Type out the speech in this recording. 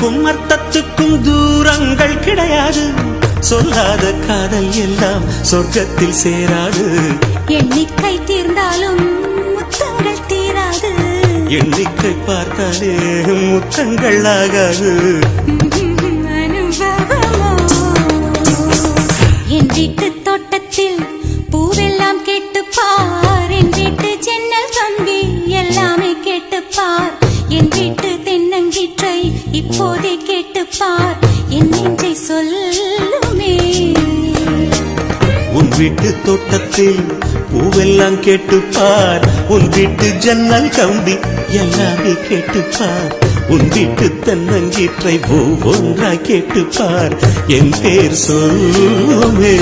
சொல்லுக்கும் அர்த்தத்துக்கும் தூரங்கள் கிடையாது. சொல்லாத காதல் எல்லாம் சொர்க்கத்தில் சேராது. எண்ணிக்கை தீர்ந்தாலும் முத்தங்கள் தீராது. எண்ணிக்கை பார்த்தாலே முத்தங்கள் ஆகாது. என் வீட்டு தோட்டத்தில் பூவெல்லாம் கேட்டுப்பார். என் வீட்டு ஜன்னல் கம்பி எல்லாமே கேட்டுப்பார். என் வீட்டு தென்னங்கீற்றை இப்போதே கேட்டுப்பார். என் நெஞ்சை சொல்லுமே. உன் வீட்டு தோட்டத்தில் பூவெல்லாம் கேட்டுப்பார். உன் வீட்டு ஜன்னல் கம்பி எல்லாமே கேட்டுப்பார். உன் வீட்டு தென்னங்கீற்றை ஒவ்வொன்றாய் கேட்டுப்பார். என் பேர் சொல்லுமே.